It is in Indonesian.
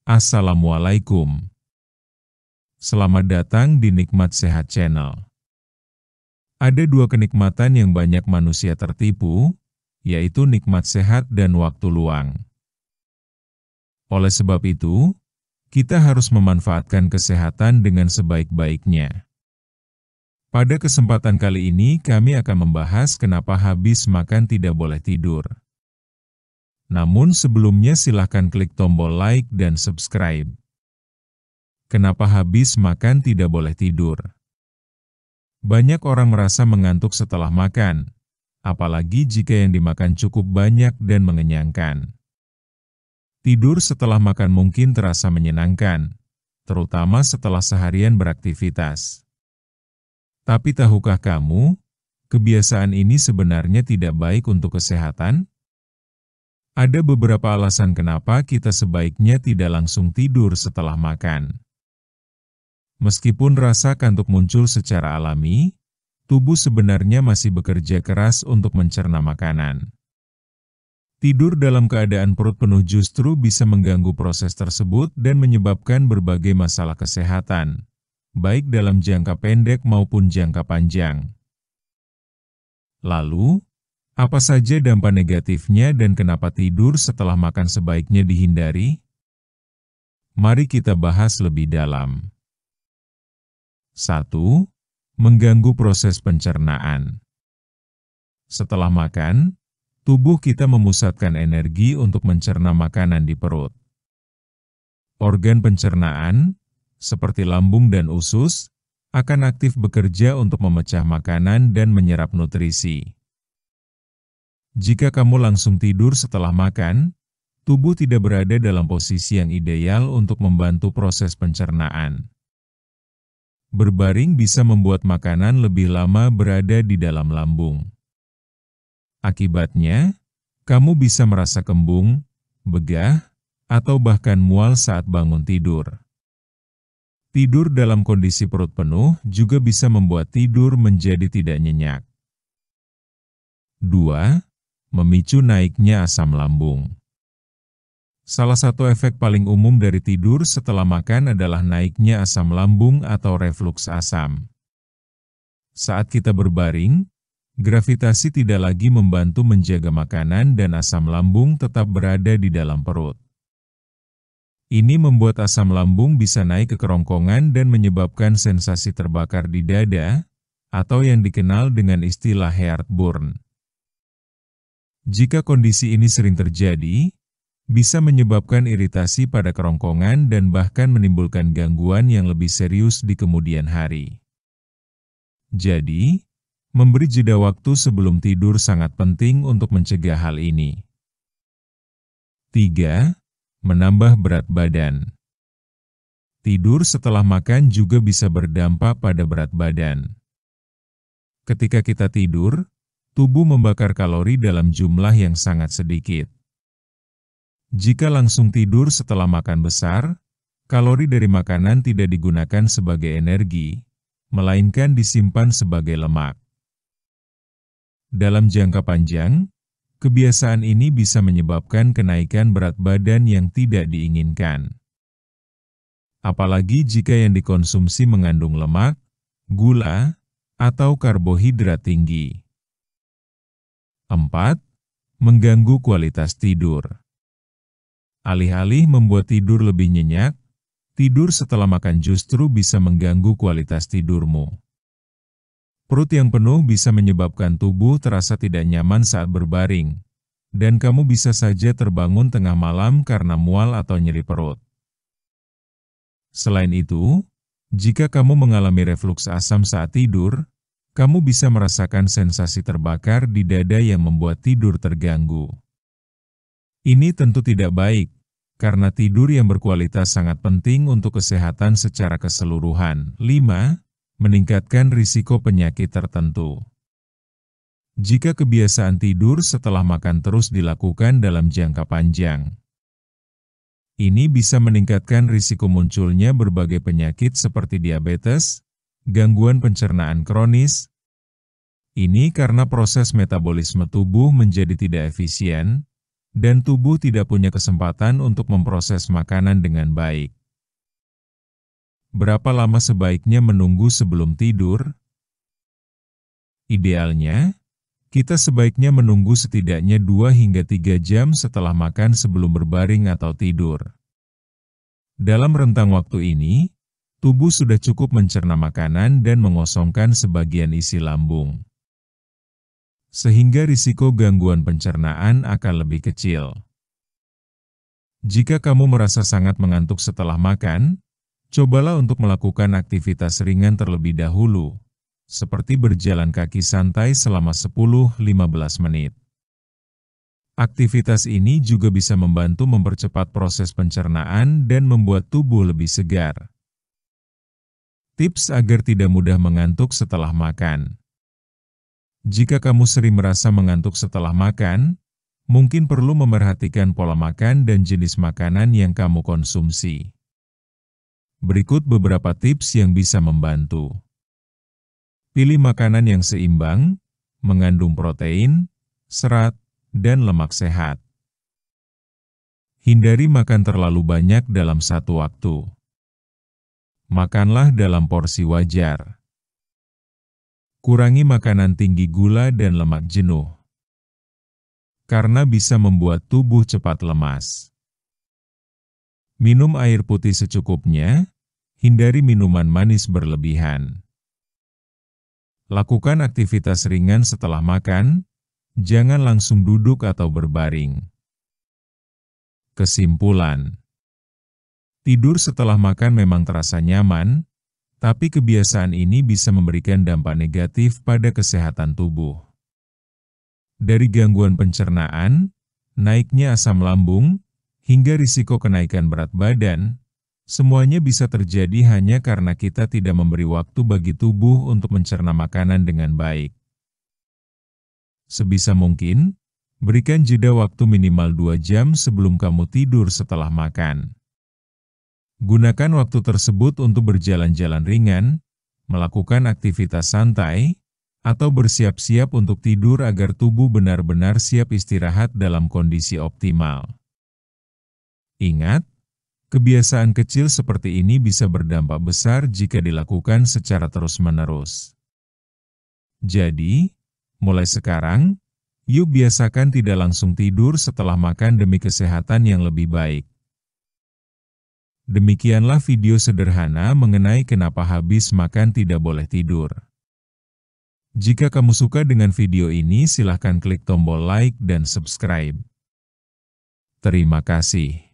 Assalamualaikum. Selamat datang di Nikmat Sehat Channel. Ada dua kenikmatan yang banyak manusia tertipu, yaitu nikmat sehat dan waktu luang. Oleh sebab itu, kita harus memanfaatkan kesehatan dengan sebaik-baiknya. Pada kesempatan kali ini kami akan membahas kenapa habis makan tidak boleh tidur. Namun sebelumnya silahkan klik tombol like dan subscribe. Kenapa habis makan tidak boleh tidur? Banyak orang merasa mengantuk setelah makan, apalagi jika yang dimakan cukup banyak dan mengenyangkan. Tidur setelah makan mungkin terasa menyenangkan, terutama setelah seharian beraktivitas. Tapi tahukah kamu, kebiasaan ini sebenarnya tidak baik untuk kesehatan? Ada beberapa alasan kenapa kita sebaiknya tidak langsung tidur setelah makan. Meskipun rasa kantuk muncul secara alami, tubuh sebenarnya masih bekerja keras untuk mencerna makanan. Tidur dalam keadaan perut penuh justru bisa mengganggu proses tersebut dan menyebabkan berbagai masalah kesehatan, baik dalam jangka pendek maupun jangka panjang. Lalu, apa saja dampak negatifnya dan kenapa tidur setelah makan sebaiknya dihindari? Mari kita bahas lebih dalam. 1. Mengganggu proses pencernaan. Setelah makan, tubuh kita memusatkan energi untuk mencerna makanan di perut. Organ pencernaan, seperti lambung dan usus, akan aktif bekerja untuk memecah makanan dan menyerap nutrisi. Jika kamu langsung tidur setelah makan, tubuh tidak berada dalam posisi yang ideal untuk membantu proses pencernaan. Berbaring bisa membuat makanan lebih lama berada di dalam lambung. Akibatnya, kamu bisa merasa kembung, begah, atau bahkan mual saat bangun tidur. Tidur dalam kondisi perut penuh juga bisa membuat tidur menjadi tidak nyenyak. 2. Memicu naiknya asam lambung. Salah satu efek paling umum dari tidur setelah makan adalah naiknya asam lambung atau refluks asam. Saat kita berbaring, gravitasi tidak lagi membantu menjaga makanan dan asam lambung tetap berada di dalam perut. Ini membuat asam lambung bisa naik ke kerongkongan dan menyebabkan sensasi terbakar di dada, atau yang dikenal dengan istilah heartburn. Jika kondisi ini sering terjadi, bisa menyebabkan iritasi pada kerongkongan dan bahkan menimbulkan gangguan yang lebih serius di kemudian hari. Jadi, memberi jeda waktu sebelum tidur sangat penting untuk mencegah hal ini. 3. Menambah berat badan. Tidur setelah makan juga bisa berdampak pada berat badan. Ketika kita tidur, tubuh membakar kalori dalam jumlah yang sangat sedikit. Jika langsung tidur setelah makan besar, kalori dari makanan tidak digunakan sebagai energi, melainkan disimpan sebagai lemak. Dalam jangka panjang, kebiasaan ini bisa menyebabkan kenaikan berat badan yang tidak diinginkan. Apalagi jika yang dikonsumsi mengandung lemak, gula, atau karbohidrat tinggi. 4. Mengganggu kualitas tidur. Alih-alih membuat tidur lebih nyenyak, tidur setelah makan justru bisa mengganggu kualitas tidurmu. Perut yang penuh bisa menyebabkan tubuh terasa tidak nyaman saat berbaring, dan kamu bisa saja terbangun tengah malam karena mual atau nyeri perut. Selain itu, jika kamu mengalami refluks asam saat tidur, kamu bisa merasakan sensasi terbakar di dada yang membuat tidur terganggu. Ini tentu tidak baik, karena tidur yang berkualitas sangat penting untuk kesehatan secara keseluruhan. 5. Meningkatkan risiko penyakit tertentu. Jika kebiasaan tidur setelah makan terus dilakukan dalam jangka panjang, ini bisa meningkatkan risiko munculnya berbagai penyakit seperti diabetes, gangguan pencernaan kronis. Ini karena proses metabolisme tubuh menjadi tidak efisien, dan tubuh tidak punya kesempatan untuk memproses makanan dengan baik. Berapa lama sebaiknya menunggu sebelum tidur? Idealnya, kita sebaiknya menunggu setidaknya 2 hingga 3 jam setelah makan sebelum berbaring atau tidur. Dalam rentang waktu ini, tubuh sudah cukup mencerna makanan dan mengosongkan sebagian isi lambung, sehingga risiko gangguan pencernaan akan lebih kecil. Jika kamu merasa sangat mengantuk setelah makan, cobalah untuk melakukan aktivitas ringan terlebih dahulu, seperti berjalan kaki santai selama 10-15 menit. Aktivitas ini juga bisa membantu mempercepat proses pencernaan dan membuat tubuh lebih segar. Tips agar tidak mudah mengantuk setelah makan. Jika kamu sering merasa mengantuk setelah makan, mungkin perlu memerhatikan pola makan dan jenis makanan yang kamu konsumsi. Berikut beberapa tips yang bisa membantu. Pilih makanan yang seimbang, mengandung protein, serat, dan lemak sehat. Hindari makan terlalu banyak dalam satu waktu. Makanlah dalam porsi wajar. Kurangi makanan tinggi gula dan lemak jenuh, karena bisa membuat tubuh cepat lemas. Minum air putih secukupnya, hindari minuman manis berlebihan. Lakukan aktivitas ringan setelah makan, jangan langsung duduk atau berbaring. Kesimpulan: tidur setelah makan memang terasa nyaman, tapi kebiasaan ini bisa memberikan dampak negatif pada kesehatan tubuh. Dari gangguan pencernaan, naiknya asam lambung, hingga risiko kenaikan berat badan, semuanya bisa terjadi hanya karena kita tidak memberi waktu bagi tubuh untuk mencerna makanan dengan baik. Sebisa mungkin, berikan jeda waktu minimal 2 jam sebelum kamu tidur setelah makan. Gunakan waktu tersebut untuk berjalan-jalan ringan, melakukan aktivitas santai, atau bersiap-siap untuk tidur agar tubuh benar-benar siap istirahat dalam kondisi optimal. Ingat, kebiasaan kecil seperti ini bisa berdampak besar jika dilakukan secara terus-menerus. Jadi, mulai sekarang, yuk biasakan tidak langsung tidur setelah makan demi kesehatan yang lebih baik. Demikianlah video sederhana mengenai kenapa habis makan tidak boleh tidur. Jika kamu suka dengan video ini, silahkan klik tombol like dan subscribe. Terima kasih.